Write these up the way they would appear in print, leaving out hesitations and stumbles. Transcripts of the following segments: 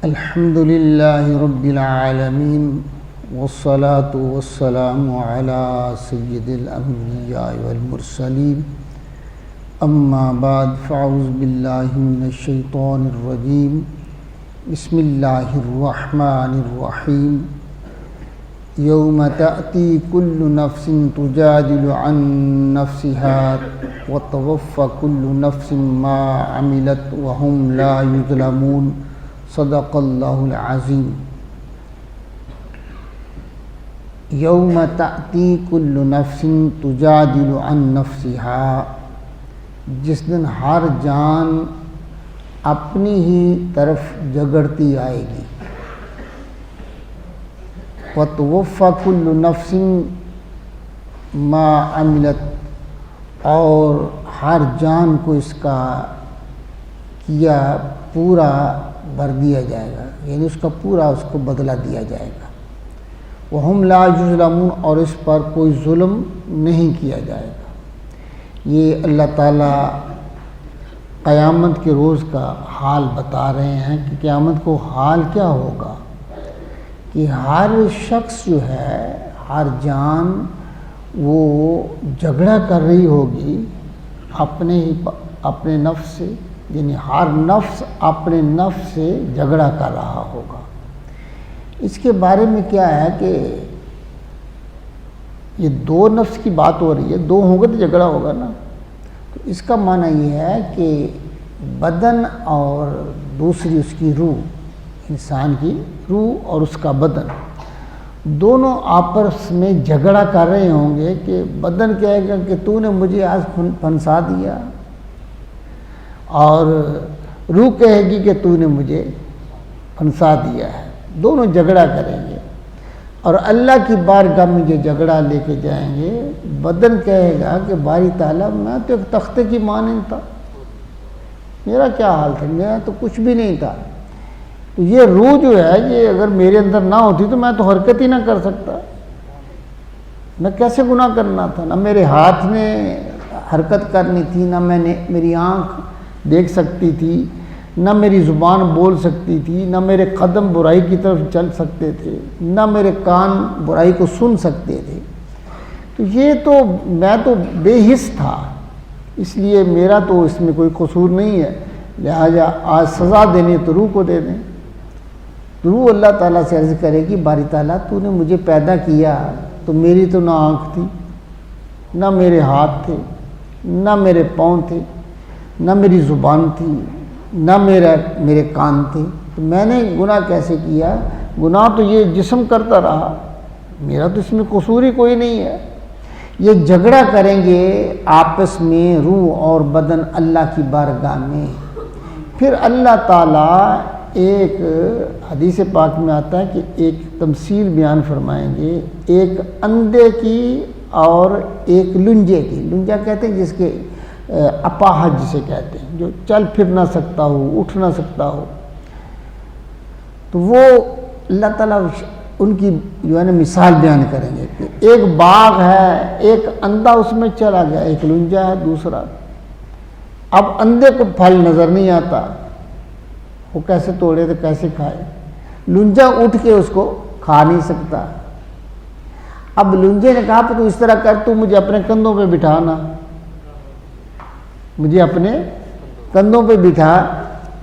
الحمد للہ رب العالمین والصلاة والسلام علی سید الانبیاء والمرسلین اما بعد فاعوذ باللہ من الشیطان الرجیم بسم اللہ الرحمن الرحیم یوم تأتی کل نفس تجادل عن نفسها وتوفى كل نفس ما عملت وهم لا يظلمون صدق اللہ العظیم۔ یوم تأتی کل نفس تجادل عن نفسها، جس دن ہر جان اپنی ہی طرف جھگڑتی آئے گی۔ وتوفى كل نفس ما عملت، اور ہر جان کو اس کا کیا پورا بھر دیا جائے گا، یعنی اس کا پورا اس کو بدلہ دیا جائے گا۔ وَهُمْ لَا يُظْلَمُونَ، اور اس پر کوئی ظلم نہیں کیا جائے گا۔ یہ اللہ تعالیٰ قیامت کے روز کا حال بتا رہے ہیں کہ قیامت کو حال کیا ہوگا، کہ ہر شخص جو ہے، ہر جان وہ جھگڑا کر رہی ہوگی اپنے نفس سے، یعنی ہر نفس اپنے نفس سے جھگڑا کر رہا ہوگا۔ اس کے بارے میں کیا ہے کہ یہ دو نفس کی بات ہو رہی ہے، دو ہوں گے تو جھگڑا ہوگا نا۔ تو اس کا معنی یہ ہے کہ بدن اور دوسری اس کی روح، انسان کی روح اور اس کا بدن، دونوں آپس میں جھگڑا کر رہے ہوں گے کہ بدن کہے گا کہ تو نے مجھے آج پھنسا دیا، اور روح کہے گی کہ تو نے مجھے پھنسا دیا ہے۔ دونوں جھگڑا کریں گے اور اللہ کی بارگاہ میں یہ جھگڑا لے کے جائیں گے۔ بدن کہے گا کہ باری تعالیٰ میں تو ایک تختے کی مانند تھا، میرا کیا حال تھا، میرا تو کچھ بھی نہیں تھا۔ تو یہ روح جو ہے، یہ اگر میرے اندر نہ ہوتی تو میں تو حرکت ہی نہ کر سکتا، میں کیسے گناہ کرنا تھا، نہ میرے ہاتھ نے حرکت کرنی تھی، نہ میں نے میری آنکھ دیکھ سکتی تھی، نہ میری زبان بول سکتی تھی، نہ میرے قدم برائی کی طرف چل سکتے تھے، نہ میرے کان برائی کو سن سکتے تھے۔ تو یہ تو میں تو بے حس تھا، اس لیے میرا تو اس میں کوئی قصور نہیں ہے، لہٰذا آج سزا دینی تو روح کو دے دیں۔ روح اللہ تعالیٰ سے عرض کرے گی، باری تعالیٰ تو نے مجھے پیدا کیا تو میری تو نہ آنکھ تھی، نہ میرے ہاتھ تھے، نہ میرے پاؤں تھے، نہ میری زبان تھی، نہ میرے کان تھے، تو میں نے گناہ کیسے کیا؟ گناہ تو یہ جسم کرتا رہا، میرا تو اس میں قصور ہی کوئی نہیں ہے۔ یہ جھگڑا کریں گے آپس میں روح اور بدن اللہ کی بارگاہ میں۔ پھر اللہ تعالیٰ ایک حدیث پاک میں آتا ہے کہ ایک تمثیل بیان فرمائیں گے، ایک اندھے کی اور ایک لنجے کی۔ لنجا کہتے ہیں جس کے اپاہج جسے کہتے ہیں، جو چل پھر نہ سکتا ہو، اٹھ نہ سکتا ہو۔ تو وہ اللہ تعالیٰ ان کی جو ہے نا مثال بیان کریں گے کہ ایک باغ ہے، ایک اندھا اس میں چلا گیا، ایک لنجا ہے دوسرا۔ اب اندھے کو پھل نظر نہیں آتا، وہ کیسے توڑے تو کیسے کھائے؟ لنجا اٹھ کے اس کو کھا نہیں سکتا۔ اب لنجے نے کہا تو اس طرح کر، تو مجھے اپنے کندھوں پہ بٹھانا، مجھے اپنے کندھوں پہ بٹھا،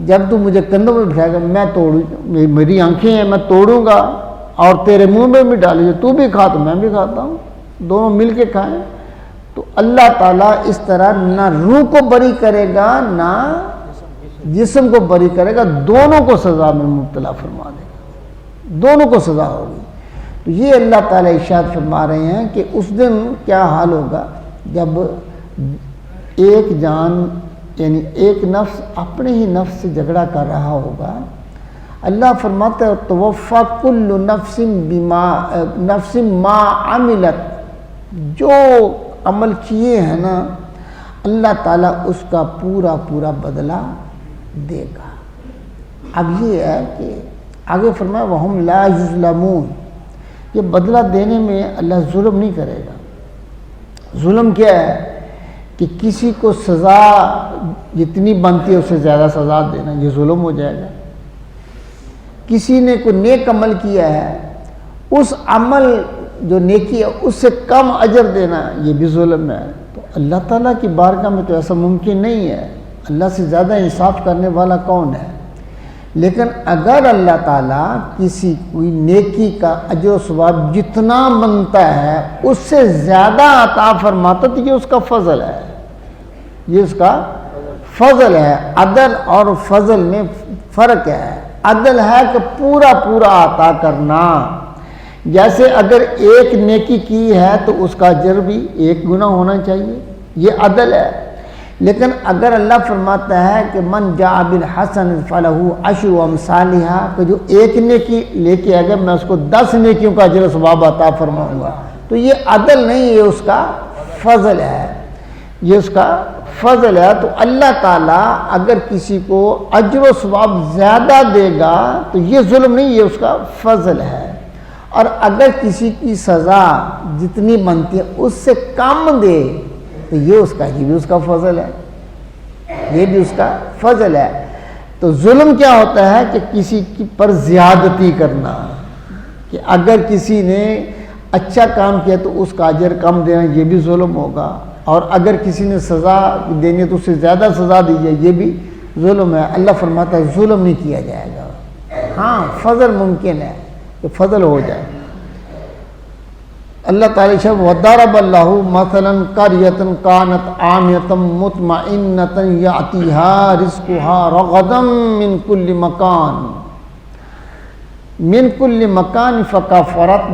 جب تو مجھے کندھوں پہ بٹھائے گا میں توڑوں، میری آنکھیں ہیں میں توڑوں گا اور تیرے منہ میں بھی ڈالیں، تو بھی کھا تو میں بھی کھاتا ہوں، دونوں مل کے کھائیں۔ تو اللہ تعالیٰ اس طرح نہ روح کو بری کرے گا نہ جسم کو بری کرے گا، دونوں کو سزا میں مبتلا فرما دے گا، دونوں کو سزا ہوگی۔ تو یہ اللہ تعالیٰ ارشاد فرما رہے ہیں کہ اس دن کیا حال ہوگا جب ایک جان یعنی ایک نفس اپنے ہی نفس سے جھگڑا کر رہا ہوگا۔ اللہ فرماتا ہے توفیٰ کل نفس ما عملت، جو عمل کیے ہیں نا اللہ تعالیٰ اس کا پورا پورا بدلہ دے گا۔ اب یہ ہے کہ آگے فرمایا وَهُمْ لَا يُظْلَمُونَ، یہ بدلہ دینے میں اللہ ظلم نہیں کرے گا۔ ظلم کیا ہے کہ کسی کو سزا جتنی بنتی ہے اس سے زیادہ سزا دینا، یہ ظلم ہو جائے گا۔ کسی نے کوئی نیک عمل کیا ہے، اس عمل جو نیکی ہے اس سے کم اجر دینا یہ بھی ظلم ہے۔ تو اللہ تعالیٰ کی بارگاہ میں تو ایسا ممکن نہیں ہے، اللہ سے زیادہ انصاف کرنے والا کون ہے؟ لیکن اگر اللہ تعالیٰ کسی کوئی نیکی کا اجر و ثواب جتنا بنتا ہے اس سے زیادہ عطا فرماتا تو یہ اس کا فضل ہے، یہ اس کا فضل ہے۔ عدل اور فضل میں فرق ہے۔ عدل ہے کہ پورا پورا عطا کرنا، جیسے اگر ایک نیکی کی ہے تو اس کا اجر بھی ایک گنا ہونا چاہیے، یہ عدل ہے۔ لیکن اگر اللہ فرماتا ہے کہ من جاء بالحسن فلہ عشر امثالھا، کہ جو ایک نیکی لے کے آئے گا میں اس کو 10 نیکیوں کا اجر و ثواب عطا فرماؤں گا، تو یہ عدل نہیں، یہ اس کا فضل ہے، یہ اس کا فضل ہے۔ تو اللہ تعالیٰ اگر کسی کو اجر و ثواب زیادہ دے گا تو یہ ظلم نہیں، یہ اس کا فضل ہے۔ اور اگر کسی کی سزا جتنی بنتی ہے اس سے کم دے تو یہ بھی اس کا فضل ہے، یہ بھی اس کا فضل ہے۔ تو ظلم کیا ہوتا ہے کہ کسی پر زیادتی کرنا، کہ اگر کسی نے اچھا کام کیا تو اس کا اجر کم دینا، یہ بھی ظلم ہوگا۔ اور اگر کسی نے سزا دینی تو اس سے زیادہ سزا دی جائے، یہ بھی ظلم ہے۔ اللہ فرماتا ہے ظلم نہیں کیا جائے گا، ہاں فضل ممکن ہے کہ فضل ہو جائے۔ اللہ تعالیٰ شب وَضَرَبَ اللَّهُ مَثَلًا قَرْيَةً كَانَتْ آمِنَةً مُطْمَئِنَّةً يَأْتِيهَا رِزْقُهَا رَغَدًا مِنْ كُلِّ مَكَانٍ فَكَفَرَتْ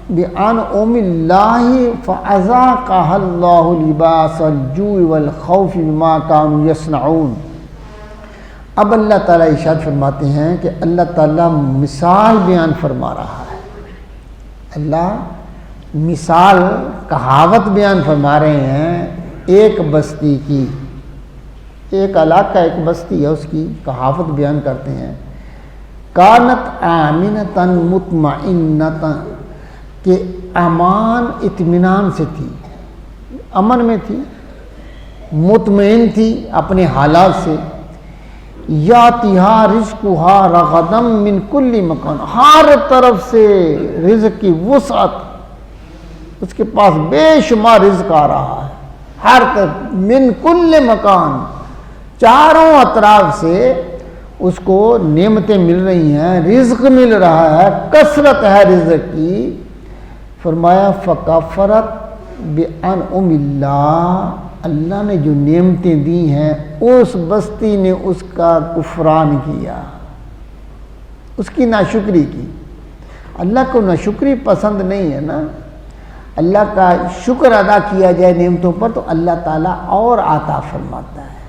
بِأَنْعُمِ اللَّهِ فَأَذَاقَهَا اللَّهُ لِبَاسَ الْجُوعِ وَالْخَوْفِ بِمَا كَانُوا يَصْنَعُونَ۔ اب اللہ تعالیٰ ارشاد فرماتے ہیں کہ اللہ تعالیٰ مثال بیان فرما رہا ہے، اللہ مثال کہاوت بیان فرما رہے ہیں ایک بستی کی، ایک علاقہ ایک بستی ہے اس کی کہاوت بیان کرتے ہیں۔ کانت آمنتاً مطمئنتاً، کہ امان اطمینان سے تھی، امن میں تھی، مطمئن تھی اپنے حالات سے۔ یاتیہا رزقہا رغداً من کل مکان، ہر طرف سے رزق کی وسعت، اس کے پاس بے شمار رزق آ رہا ہے، ہر طرف من کل مکان، چاروں اطراف سے اس کو نعمتیں مل رہی ہیں، رزق مل رہا ہے، کثرت ہے رزق کی۔ فرمایا فکفرت بانعم اللہ، اللہ نے جو نعمتیں دی ہیں اس بستی نے اس کا کفران کیا، اس کی ناشکری کی۔ اللہ کو ناشکری پسند نہیں ہے نا، اللہ کا شکر ادا کیا جائے نعمتوں پر تو اللہ تعالیٰ اور عطا فرماتا ہے۔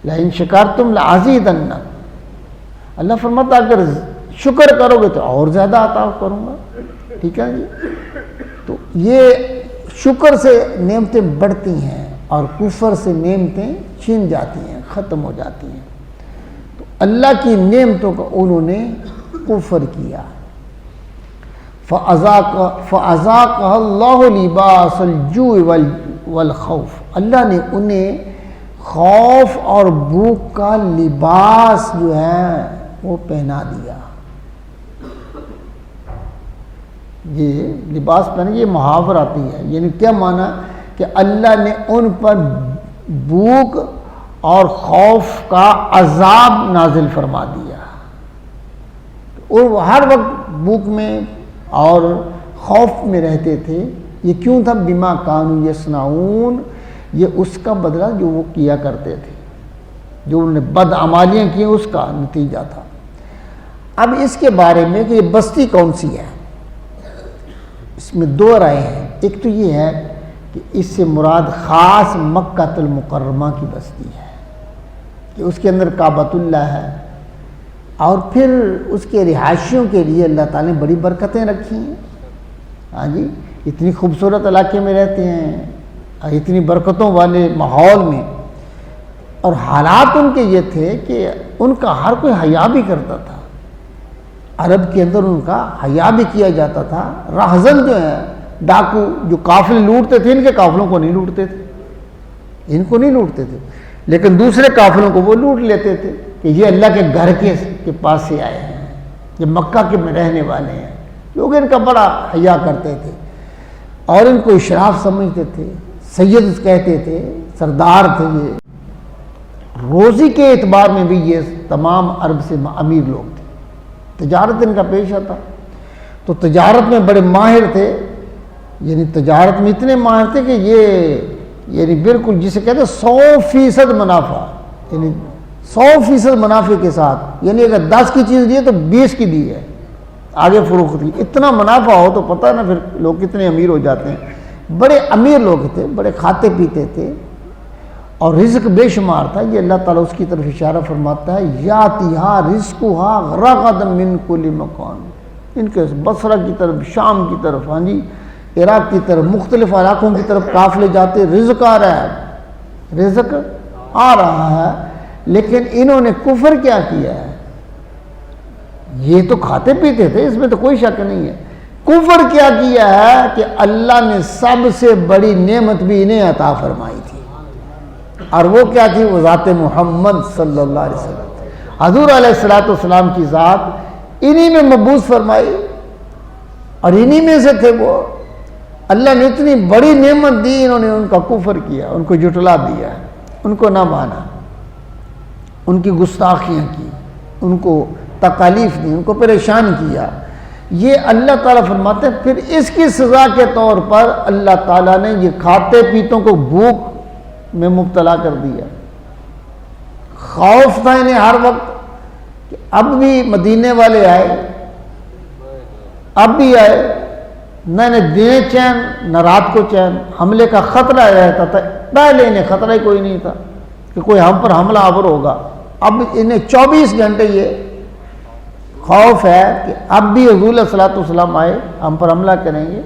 لئن شکرتم لأزیدنکم، اللہ فرماتا اگر شکر کرو گے تو اور زیادہ عطا کروں گا، ٹھیک ہے جی۔ تو یہ شکر سے نعمتیں بڑھتی ہیں اور کفر سے نعمتیں چھین جاتی ہیں، ختم ہو جاتی ہیں۔ تو اللہ کی نعمتوں کا انہوں نے کفر کیا۔ فَأَذَاقَهَا اللَّهُ لِبَاسَ الْجُوعِ وَالْخَوْفِ، اللہ نے انہیں خوف اور بھوک کا لباس جو ہے وہ پہنا دیا۔ یہ لباس پہنے، یہ محاور آتی ہے، یعنی کیا معنی کہ اللہ نے ان پر بھوک اور خوف کا عذاب نازل فرما دیا، اور وہ ہر وقت بھوک میں اور خوف میں رہتے تھے۔ یہ کیوں تھا؟ بما کانوا یصنعون، یہ اس کا بدلہ جو وہ کیا کرتے تھے، جو انہوں نے بدعمالیاں کی اس کا نتیجہ تھا۔ اب اس کے بارے میں کہ یہ بستی کون سی ہے، اس میں دو رائے ہیں۔ ایک تو یہ ہے کہ اس سے مراد خاص مکہ المکرمہ کی بستی ہے کہ اس کے اندر کعبۃ اللہ ہے، اور پھر اس کے رہائشیوں کے لیے اللہ تعالیٰ نے بڑی برکتیں رکھی ہیں۔ ہاں جی، اتنی خوبصورت علاقے میں رہتے ہیں، اتنی برکتوں والے ماحول میں، اور حالات ان کے یہ تھے کہ ان کا ہر کوئی حیا بھی کرتا تھا۔ عرب کے اندر ان کا حیا بھی کیا جاتا تھا۔ راہزن جو ہیں ڈاکو جو قافلے لوٹتے تھے، ان کے قافلوں کو نہیں لوٹتے تھے، ان کو نہیں لوٹتے تھے، لیکن دوسرے قافلوں کو وہ لوٹ لیتے تھے۔ کہ یہ اللہ کے گھر کے پاس سے آئے ہیں، یہ مکہ کے میں رہنے والے ہیں. لوگ ان کا بڑا حیا کرتے تھے اور ان کو اشراف سمجھتے تھے، سید کہتے تھے، سردار تھے. یہ روزی کے اعتبار میں بھی یہ تمام عرب سے امیر لوگ تھے. تجارت ان کا پیشہ تھا، تو تجارت میں بڑے ماہر تھے. یعنی تجارت میں اتنے ماہر تھے کہ یہ یعنی بالکل جسے کہتے ہیں 100% منافع، یعنی 100% منافع کے ساتھ. یعنی اگر 10 کی چیز دی ہے تو 20 کی دی ہے، آگے فروخت کی. اتنا منافع ہو تو پتہ نا پھر لوگ کتنے امیر ہو جاتے ہیں. بڑے امیر لوگ تھے، بڑے کھاتے پیتے تھے اور رزق بے شمار تھا. یہ اللہ تعالیٰ اس کی طرف اشارہ فرماتا ہے، یاتیہا رزقہا رغدا من کل مکان. ان کے بصرہ کی طرف، شام کی طرف، ہاں جی عراق کی طرف، مختلف علاقوں کی طرف قافلے جاتے. رزق آ رہا ہے، رزق آ رہا ہے، لیکن انہوں نے کفر کیا کیا ہے؟ یہ تو کھاتے پیتے تھے، اس میں تو کوئی شک نہیں ہے. کفر کیا کیا ہے کہ اللہ نے سب سے بڑی نعمت بھی انہیں عطا فرمائی تھی، اور وہ کیا تھی؟ وہ ذات محمد صلی اللہ علیہ وسلم. حضور علیہ السلام کی ذات انہی میں مبعوث فرمائی، اور انہی میں سے تھے وہ. اللہ نے اتنی بڑی نعمت دی، انہوں نے ان کا کفر کیا، ان کو جھٹلا دیا، ان کو نہ مانا، ان کی گستاخیاں کی، ان کو تکالیف دی، ان کو پریشان کیا. یہ اللہ تعالیٰ فرماتے ہیں پھر اس کی سزا کے طور پر اللہ تعالیٰ نے یہ کھاتے پیتوں کو بھوک میں مبتلا کر دیا. خوف تھا انہیں ہر وقت کہ اب بھی مدینے والے آئے، اب بھی آئے، نہ انہیں دن چین نہ رات کو چین. حملے کا خطرہ رہتا تھا، پہلے انہیں خطرہ ہی کوئی نہیں تھا کہ کوئی ہم پر حملہ آور ہوگا. اب انہیں 24 گھنٹے یہ خوف ہے کہ اب بھی حضور صلی اللہ علیہ وسلم آئے، ہم پر حملہ کریں گے،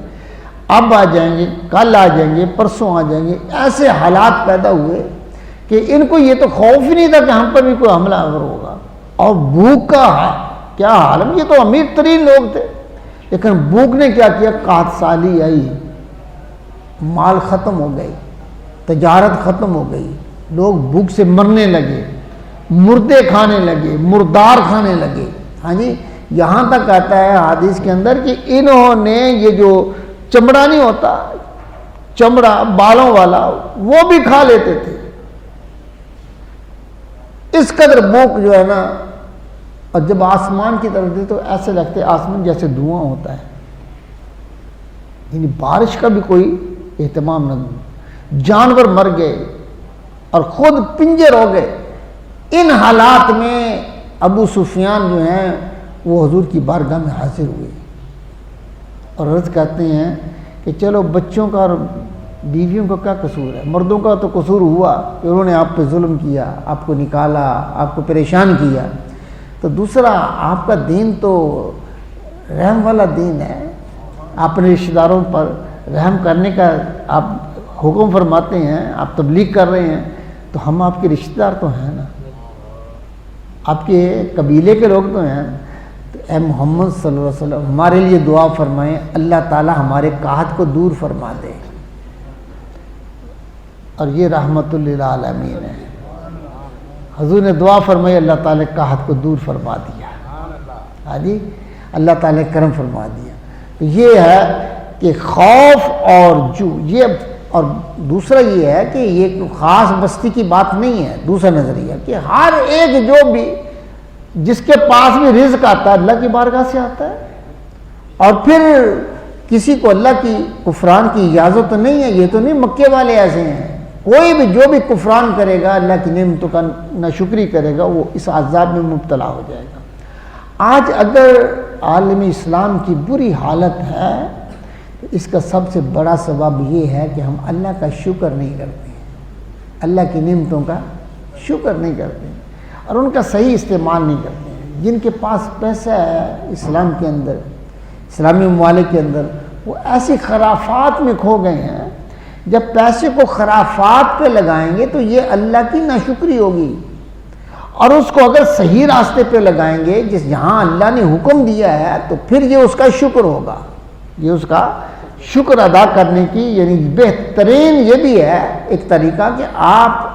اب آ جائیں گے، کل آ جائیں گے، پرسوں آ جائیں گے. ایسے حالات پیدا ہوئے کہ ان کو یہ تو خوف ہی نہیں تھا کہ ہم پر بھی کوئی حملہ آور ہوگا. اور بھوک کا کیا حال ہے؟ یہ تو امیر ترین لوگ تھے، لیکن بھوک نے کیا کیا؟ قحط سالی آئی، مال ختم ہو گئی، تجارت ختم ہو گئی، لوگ بھوک سے مرنے لگے، مردے کھانے لگے، مردار کھانے لگے. ہاں جی یہاں تک آتا ہے حدیث کے اندر کہ انہوں نے یہ جو چمڑا نہیں ہوتا، چمڑا بالوں والا، وہ بھی کھا لیتے تھے. اس قدر بھوک جو ہے نا. اور جب آسمان کی طرف دے تو ایسے لگتے آسمان جیسے دھواں ہوتا ہے، یعنی بارش کا بھی کوئی اہتمام نہ. جانور مر گئے اور خود پنجر ہو گئے. ان حالات میں ابو سفیان جو ہیں وہ حضور کی بارگاہ میں حاضر ہوئے اور عرض کرتے ہیں کہ چلو بچوں کا اور بیویوں کا کیا قصور ہے؟ مردوں کا تو قصور ہوا کہ انہوں نے آپ پہ ظلم کیا، آپ کو نکالا، آپ کو پریشان کیا. تو دوسرا آپ کا دین تو رحم والا دین ہے، اپنے رشتہ داروں پر رحم کرنے کا آپ حکم فرماتے ہیں، آپ تبلیغ کر رہے ہیں، تو ہم آپ کے رشتہ دار تو ہیں نا، آپ کے قبیلے کے لوگ تو ہیں. تو اے محمد صلی اللہ علیہ وسلم ہمارے لیے دعا فرمائیں، اللہ تعالیٰ ہمارے قحط کو دور فرما دے. اور یہ رحمت للعالمین ہے. حضور نے دعا فرمائی، اللہ تعالیٰ قحط کو دور فرما دیا. ہاں جی اللہ تعالیٰ نے کرم فرما دیا. تو یہ ہے کہ خوف اور جو یہ، اور دوسرا یہ ہے کہ یہ خاص بستی کی بات نہیں ہے. دوسرا نظریہ کہ ہر ایک جو بھی جس کے پاس بھی رزق آتا ہے اللہ کی بارگاہ سے آتا ہے، اور پھر کسی کو اللہ کی کفران کی اجازت تو نہیں ہے. یہ تو نہیں مکے والے ایسے ہیں، کوئی بھی جو بھی کفران کرے گا، اللہ کی نعمتوں کا ناشکری کرے گا، وہ اس عذاب میں مبتلا ہو جائے گا. آج اگر عالم اسلام کی بری حالت ہے تو اس کا سب سے بڑا سبب یہ ہے کہ ہم اللہ کا شکر نہیں کرتے ہیں، اللہ کی نعمتوں کا شکر نہیں کرتے ہیں، اور ان کا صحیح استعمال نہیں کرتے ہیں. جن کے پاس پیسہ ہے اسلام کے اندر، اسلامی ممالک کے اندر، وہ ایسی خرافات میں کھو گئے ہیں. جب پیسے کو خرافات پہ لگائیں گے تو یہ اللہ کی ناشکری ہوگی، اور اس کو اگر صحیح راستے پہ لگائیں گے جہاں اللہ نے حکم دیا ہے تو پھر یہ اس کا شکر ہوگا. یہ اس کا شکر ادا کرنے کی یعنی بہترین یہ بھی ہے ایک طریقہ کہ آپ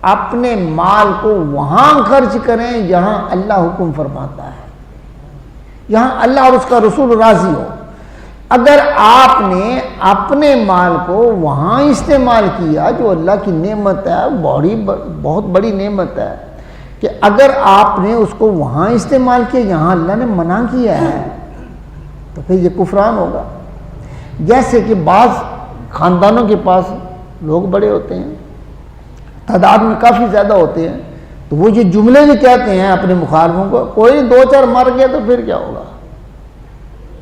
اپنے مال کو وہاں خرچ کریں جہاں اللہ حکم فرماتا ہے، جہاں اللہ اور اس کا رسول راضی ہو۔ اگر آپ نے اپنے مال کو وہاں استعمال کیا جو اللہ کی نعمت ہے، بہت بڑی نعمت ہے، کہ اگر آپ نے اس کو وہاں استعمال کیا جہاں اللہ نے منع کیا ہے تو پھر یہ کفران ہوگا۔ جیسے کہ بعض خاندانوں کے پاس لوگ بڑے ہوتے ہیں، تعداد میں کافی زیادہ ہوتے ہیں، تو وہ یہ جملے بھی کہتے ہیں اپنے مخالفوں کو، کوئی 2-4 مر گیا تو پھر کیا ہوگا،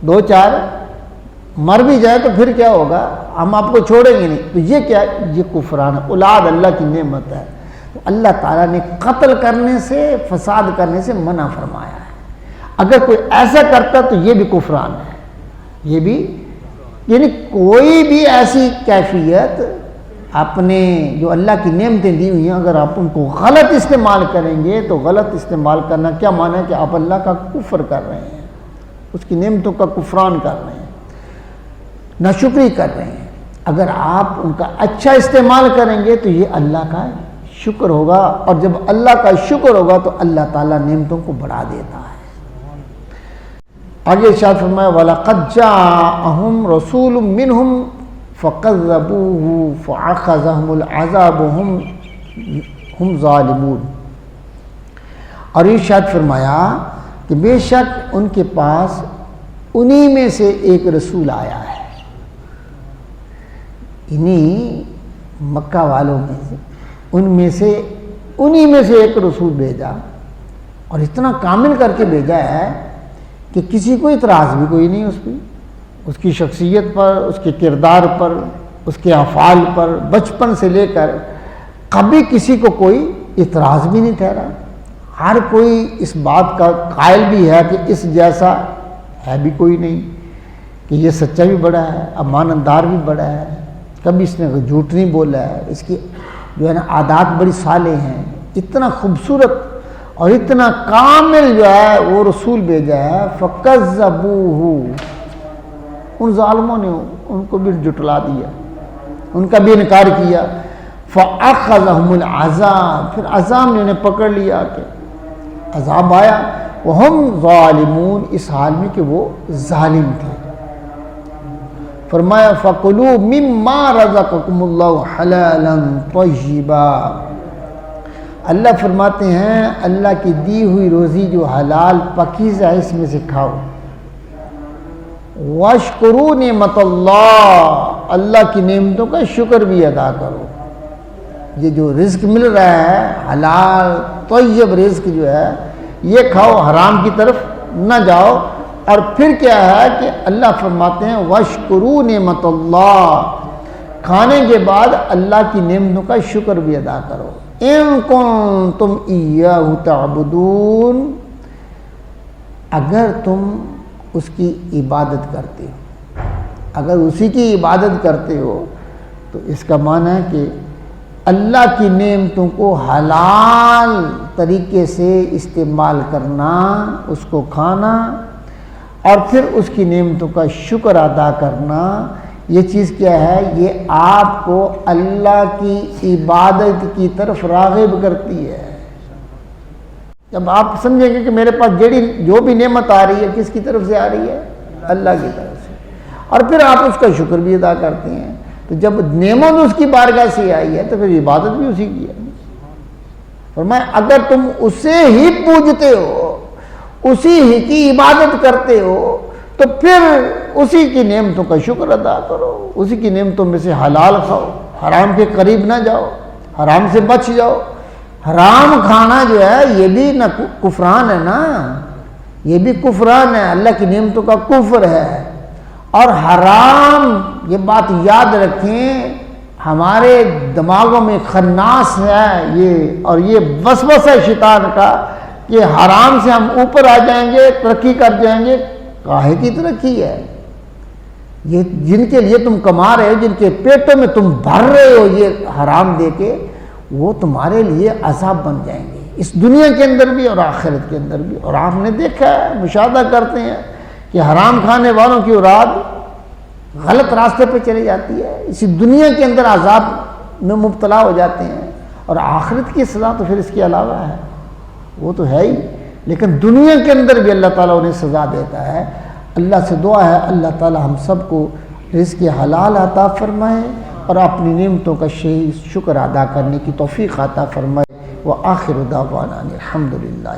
2-4 مر بھی جائے تو پھر کیا ہوگا، ہم آپ کو چھوڑیں گے نہیں۔ تو یہ کیا، یہ کفران ہے، اولاد اللہ کی نعمت ہے۔ تو اللہ تعالیٰ نے قتل کرنے سے، فساد کرنے سے منع فرمایا ہے۔ اگر کوئی ایسا کرتا تو یہ بھی کفران ہے، یہ بھی، یعنی کوئی بھی ایسی کیفیت اپنے جو اللہ کی نعمتیں دی ہوئی ہیں اگر آپ ان کو غلط استعمال کریں گے تو غلط استعمال کرنا کیا معنی ہے کہ آپ اللہ کا کفر کر رہے ہیں، اس کی نعمتوں کا کفران کر رہے ہیں، ناشکری کر رہے ہیں۔ اگر آپ ان کا اچھا استعمال کریں گے تو یہ اللہ کا شکر ہوگا، اور جب اللہ کا شکر ہوگا تو اللہ تعالیٰ نعمتوں کو بڑھا دیتا ہے۔ آگے ارشاد فرمایا وَلَقَدْ جَاءَهُمْ رَسُولٌ مِّنْهُمْ فَكَذَّبُوهُ فَأَخَذَهُمُ الْعَذَابُ هُمْ ظَالِمُونَ۔ اور ارشاد فرمایا کہ بے شک ان کے پاس انہی میں سے ایک رسول آیا ہے، انہی مکہ والوں میں سے، انہی میں سے ایک رسول بھیجا، اور اتنا کامل کر کے بھیجا ہے کہ کسی کو اعتراض بھی کوئی نہیں اس پہ، اس کی شخصیت پر، اس کے کردار پر، اس کے افعال پر، بچپن سے لے کر کبھی کسی کو کوئی اعتراض بھی نہیں ٹھہرا۔ ہر کوئی اس بات کا قائل بھی ہے کہ اس جیسا ہے بھی کوئی نہیں، کہ یہ سچا بھی بڑا ہے، امانتدار بھی بڑا ہے، کبھی اس نے جھوٹ نہیں بولا ہے، اس کی جو ہے نا عادات بڑی صالح ہیں۔ اتنا خوبصورت اور اتنا کامل جو ہے وہ رسول بھیجا ہے۔ فَكَذَّبُوهُ، ان ظالموں نے ان کو بھی جھٹلا دیا، ان کا بھی انکار کیا۔ فَأَخَذَهُمُ الْعَذَابُ، پھر عذاب نے انہیں پکڑ لیا، کہ عذاب آیا، وَهُمْ ظَالِمُونَ، اس حال میں کہ وہ ظالم تھے۔ فرمایا فَكُلُوا مِمَّا رَزَقَكُمُ اللَّهُ حَلَالًا طَيِّبًا، اللہ فرماتے ہیں اللہ کی دی ہوئی روزی جو حلال پاکیزہ ہے اس میں سے کھاؤ۔ وَاشْكُرُوا نِعْمَتَ اللَّهِ، اللہ کی نعمتوں کا شکر بھی ادا کرو۔ یہ جو رزق مل رہا ہے حلال طیب رزق جو ہے یہ کھاؤ، حرام کی طرف نہ جاؤ۔ اور پھر کیا ہے کہ اللہ فرماتے ہیں وَاشْكُرُوا نِعْمَتَ اللَّهِ، کھانے کے بعد اللہ کی نعمتوں کا شکر بھی ادا کرو۔ إِن كُنتُمْ إِيَّاهُ تَعْبُدُونَ، اگر تم اس کی عبادت کرتے ہو، اگر اسی کی عبادت کرتے ہو تو اس کا معنی ہے کہ اللہ کی نعمتوں کو حلال طریقے سے استعمال کرنا، اس کو کھانا اور پھر اس کی نعمتوں کا شکر ادا کرنا، یہ چیز کیا ہے، یہ آپ کو اللہ کی عبادت کی طرف راغب کرتی ہے۔ جب آپ سمجھیں گے کہ میرے پاس جو بھی نعمت آ رہی ہے کس کی طرف سے آ رہی ہے، اللہ کی طرف سے، اور پھر آپ اس کا شکر بھی ادا کرتے ہیں، تو جب نعمت اس کی بارگاہ سے آئی ہے تو پھر عبادت بھی اسی کی ہے۔ فرمایا اگر تم اسے ہی پوجتے ہو، اسی ہی کی عبادت کرتے ہو، تو پھر اسی کی نعمتوں کا شکر ادا کرو، اسی کی نعمتوں میں سے حلال کھاؤ، حرام کے قریب نہ جاؤ، حرام سے بچ جاؤ۔ حرام کھانا جو ہے یہ بھی نہ کفران ہے، نا یہ بھی کفران ہے، اللہ کی نعمتوں کا کفر ہے۔ اور حرام، یہ بات یاد رکھیں، ہمارے دماغوں میں خناس ہے یہ، اور یہ وسوسہ ہے شیطان کا کہ حرام سے ہم اوپر آ جائیں گے، ترقی کر جائیں گے۔ کاہے کی ترقی ہے؟ یہ جن کے لیے تم کما رہے ہو، جن کے پیٹوں میں تم بھر رہے ہو یہ حرام دے کے، وہ تمہارے لیے عذاب بن جائیں گے، اس دنیا کے اندر بھی اور آخرت کے اندر بھی۔ اور آپ نے دیکھا ہے، مشاہدہ کرتے ہیں کہ حرام کھانے والوں کی اولاد غلط راستے پہ چلی جاتی ہے، اسی دنیا کے اندر عذاب میں مبتلا ہو جاتے ہیں، اور آخرت کی سزا تو پھر اس کے علاوہ ہے، وہ تو ہے ہی، لیکن دنیا کے اندر بھی اللہ تعالیٰ انہیں سزا دیتا ہے۔ اللہ سے دعا ہے اللہ تعالیٰ ہم سب کو رزق حلال عطا فرمائے اور اپنی نعمتوں کا شکر ادا کرنے کی توفیق عطا فرمائے۔ وآخر دعوانا الحمدللہ۔